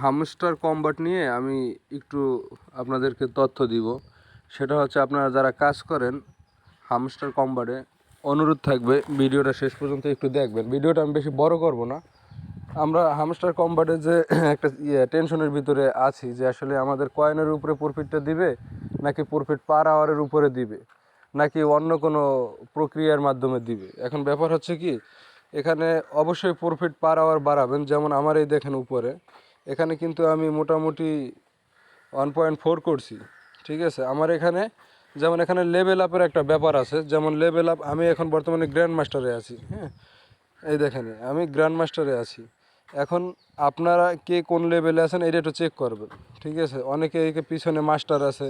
Hamster combat নিয়ে আমি একটু আপনাদেরকে তথ্য দিব। সেটা হচ্ছে আপনারা যারা কাজ করেন হামস্টার কম্বাটে, অনুরোধ থাকবে ভিডিওটা শেষ পর্যন্ত একটু দেখবেন। ভিডিওটা আমি বেশি বড় করব না। আমরা হামস্টার কম্বাটে যে একটা টেনশনের ভিতরে আছি যে আসলে আমাদের কয়েনের উপরে প্রফিটটা দিবে নাকি প্রফিট পার আওয়ারের উপরে দিবে নাকি অন্য কোনো প্রক্রিয়ার মাধ্যমে দিবে। এখন ব্যাপার হচ্ছে কি, এখানে অবশ্যই প্রফিট পার আওয়ার বাড়াবেন। যেমন আমার এই দেখেন উপরে, এখানে কিন্তু আমি মোটামুটি 1.4 করছি, ঠিক আছে। আমার এখানে যেমন এখানে লেভেল আপের একটা ব্যাপার আছে। যেমন লেভেল আপ, আমি এখন বর্তমানে গ্র্যান্ড মাস্টারে আছি, হ্যাঁ, এই দেখেন আমি গ্র্যান্ড মাস্টারে আছি। এখন আপনারা কে কোন লেভেলে আছেন এটা একটু চেক করবেন, ঠিক আছে। অনেকে এই পিছনে মাস্টার আছে,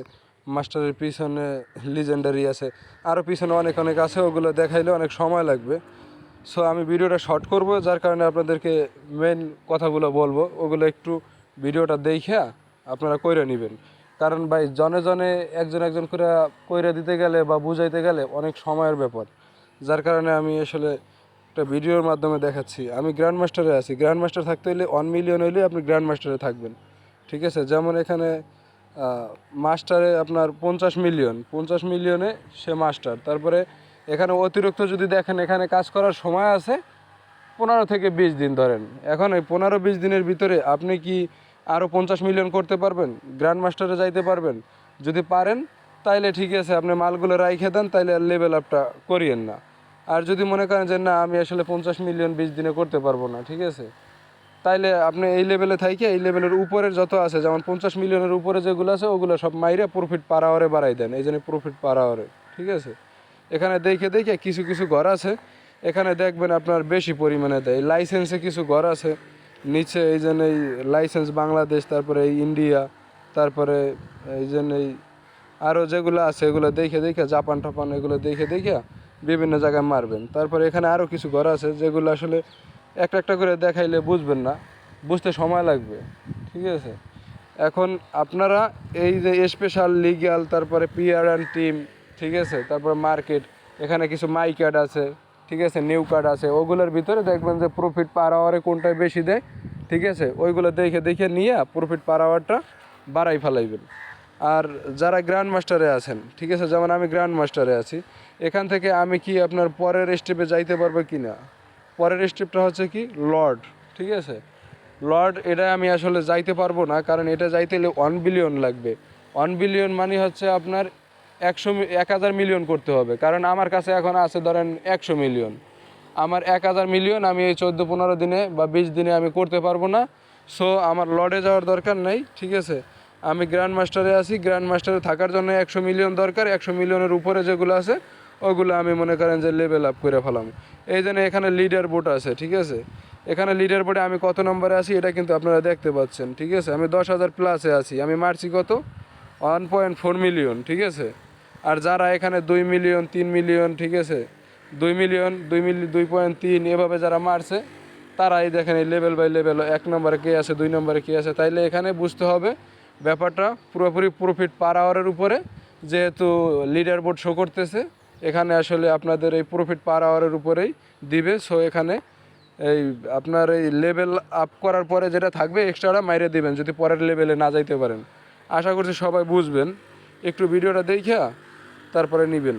মাস্টারের পিছনে লিজেন্ডারি আছে, আরও পিছনে অনেক অনেক আছে, ওগুলো দেখাইলে অনেক সময় লাগবে। সো আমি ভিডিওটা শর্ট করব, যার কারণে আপনাদেরকে মেন কথাগুলো বলবো, ওগুলো একটু ভিডিওটা দেখে আপনারা কইরা নেবেন। কারণ ভাই জনে জনে একজন একজন করে কইরা দিতে গেলে বা বুঝাইতে গেলে অনেক সময়ের ব্যাপার, যার কারণে আমি আসলে একটা ভিডিওর মাধ্যমে দেখাচ্ছি। আমি গ্র্যান্ড মাস্টারে আছি, গ্র্যান্ড মাস্টার থাকতে হলে 1 মিলিয়ন হইলে আপনি গ্র্যান্ড মাস্টারে থাকবেন, ঠিক আছে। যেমন এখানে মাস্টারে আপনার 50 মিলিয়নে সে মাস্টার। তারপরে এখানে অতিরিক্ত যদি দেখেন, এখানে কাজ করার সময় আছে 15 থেকে 20 দিন ধরেন। এখন এই 15-20 দিনের ভিতরে আপনি কি আরও 50 মিলিয়ন করতে পারবেন? গ্র্যান্ড মাস্টারে যাইতে পারবেন? যদি পারেন তাইলে ঠিক আছে, আপনি মালগুলো রাইখে দেন, তাইলে লেভেল আপটা করিয়েন না। আর যদি মনে করেন যে না আমি আসলে 50 মিলিয়ন 20 দিনে করতে পারবো না, ঠিক আছে, তাইলে আপনি এই লেভেলে থাইকে এই লেভেলের উপরের যত আছে, যেমন 50 মিলিয়নের উপরে যেগুলো আছে ওগুলো সব মাইরে প্রফিট পার আওয়ারে বাড়াই দেন। এই জন্য প্রফিট পার আওয়ারে, ঠিক আছে। এখানে দেখে দেখে কিছু কিছু ঘর আছে, এখানে দেখবেন আপনার বেশি পরিমাণে দেয়। লাইসেন্সে কিছু ঘর আছে নিচে, এই জন্য এই লাইসেন্স বাংলাদেশ, তারপরে এই ইন্ডিয়া, তারপরে এই জন্য এই আরও যেগুলো আছে এগুলো দেখে দেখে, জাপান টাপান এগুলো দেখে দেখে বিভিন্ন জায়গায় মারবেন। তারপরে এখানে আরও কিছু ঘর আছে যেগুলো আসলে একটা একটা করে দেখাইলে বুঝবেন না, বুঝতে সময় লাগবে, ঠিক আছে। এখন আপনারা এই যে স্পেশাল লিগ্যাল, তারপরে পিআর অ্যান্ড টিম, ঠিক আছে, তারপরে মার্কেট, এখানে কিছু মাই কার্ড আছে, ঠিক আছে, নিউ কার্ড আছে, ওগুলোর ভিতরে দেখবেন যে প্রফিট পার আওয়ারে কোনটায় বেশি দেয়, ঠিক আছে, ওইগুলো দেখে দেখে নিয়ে প্রফিট পার আওয়ারটা বাড়াই ফেলাইবেন। আর যারা গ্র্যান্ড মাস্টারে আছেন, ঠিক আছে, যেমন আমি গ্র্যান্ড মাস্টারে আছি, এখান থেকে আমি কি আপনার পরের স্টেপে যাইতে পারবো কি না? পরের স্টেপটা হচ্ছে কি লর্ড, ঠিক আছে। লর্ড এটা আমি আসলে যাইতে পারবো না, কারণ এটা যাইতে হলে 1 বিলিয়ন লাগবে। 1 বিলিয়ন মানে হচ্ছে আপনার 1000 মিলিয়ন করতে হবে। কারণ আমার কাছে এখন আছে ধরেন 100 মিলিয়ন, আমার 1000 মিলিয়ন আমি এই 14-15 দিনে বা 20 দিনে আমি করতে পারবো না। সো আমার লর্ডে যাওয়ার দরকার নেই, ঠিক আছে। আমি গ্র্যান্ড মাস্টারে আছি, গ্র্যান্ড মাস্টারে থাকার জন্য 100 মিলিয়ন দরকার। 100 মিলিয়নের উপরে যেগুলো আছে ওগুলো আমি মনে করেন যে লেভেল আপ করে ফেলাম। এই জন্য এখানে লিডার বোর্ড আছে, ঠিক আছে। এখানে লিডার বোর্ডে আমি কত নম্বরে আছি এটা কিন্তু আপনারা দেখতে পাচ্ছেন, ঠিক আছে। আমি 10,000 প্লাসে আছি, আমি মারছি কত 1.4 মিলিয়ন, ঠিক আছে। আর যারা এখানে 2 মিলিয়ন 3 মিলিয়ন, ঠিক আছে, 2 মিলিয়ন 2.3 এভাবে যারা মারছে, তারাই দেখেন এই লেভেল বাই লেভেল 1 নম্বরে কে আছে, 2 নম্বরে কে আছে। তাইলে এখানে বুঝতে হবে ব্যাপারটা পুরোপুরি প্রফিট পার আওয়ারের উপরে, যেহেতু লিডার বোর্ড শো করতেছে এখানে আসলে আপনাদের এই প্রফিট পার আওয়ারের উপরেই দিবে। সো এখানে এই আপনার এই লেভেল আপ করার পরে যেটা থাকবে এক্সট্রাটা মাইরে দিবেন যদি পরের লেভেলে না যাইতে পারেন। আশা করছি সবাই বুঝবেন, একটু ভিডিওটা দেখা তারপরে নেবেন।